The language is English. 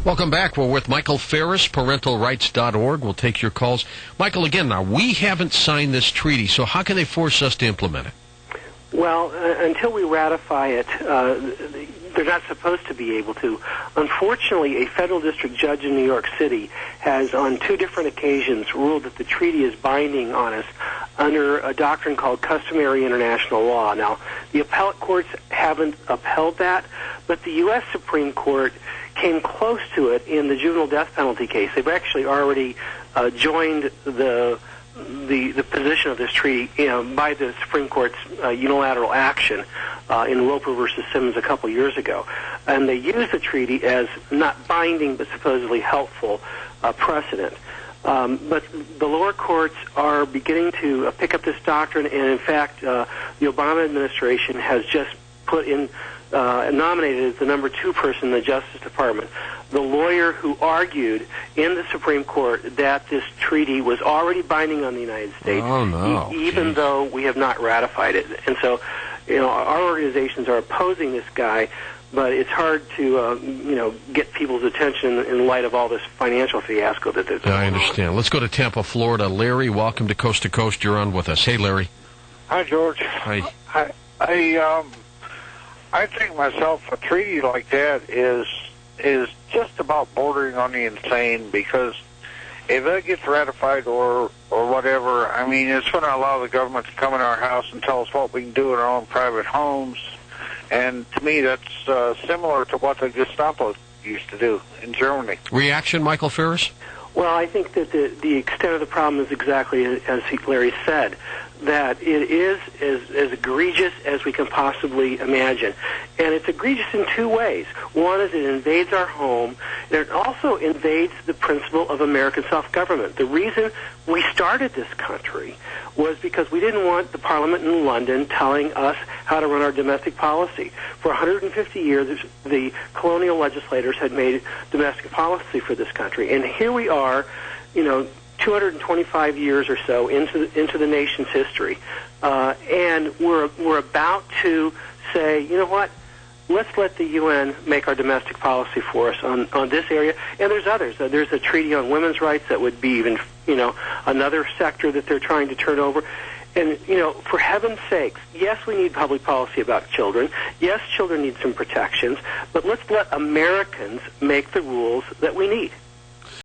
Welcome back. We're with Michael Ferris, parentalrights.org. We'll take your calls. Michael, again, now, we haven't signed this treaty, so how can they force us to implement it? Well, until we ratify it, they're not supposed to be able to. Unfortunately, a federal district judge in New York City has, on 2 different occasions, ruled that the treaty is binding on us under a doctrine called customary international law. Now, the appellate courts haven't upheld that, but the U.S. Supreme Court came close to it in the juvenile death penalty case. They've actually already joined the position of this treaty by the Supreme Court's unilateral action in Roper versus Simmons a couple years ago. And they used the treaty as not binding but supposedly helpful precedent. But the lower courts are beginning to pick up this doctrine, and in fact, the Obama administration has just put in, nominated as the number 2 person in the Justice Department, the lawyer who argued in the Supreme Court that this treaty was already binding on the United States, even though we have not ratified it. And so, our organizations are opposing this guy, but it's hard to, get people's attention in light of all this financial fiasco that there's going on. I understand. Let's go to Tampa, Florida. Larry, welcome to Coast to Coast. You're on with us. Hey, Larry. Hi, George. Hi. I think myself a treaty like that is just about bordering on the insane, because if that gets ratified or whatever, I mean, it's going to allow the government to come in our house and tell us what we can do in our own private homes. And to me, that's similar to what the Gestapo used to do in Germany. Reaction, Michael Ferris? Well, I think that the extent of the problem is exactly as Larry said, that it is as egregious as we can possibly imagine. And it's egregious in 2 ways. One is it invades our home, and it also invades the principle of American self-government. The reason we started this country was because we didn't want the Parliament in London telling us how to run our domestic policy. For 150 years, the colonial legislators had made domestic policy for this country. And here we are, 225 years or so into the nation's history, and we're about to say, you know what? Let's let the UN make our domestic policy for us on this area. And there's others. There's a treaty on women's rights that would be even, another sector that they're trying to turn over. And, for heaven's sakes, yes, we need public policy about children. Yes, children need some protections. But let's let Americans make the rules that we need.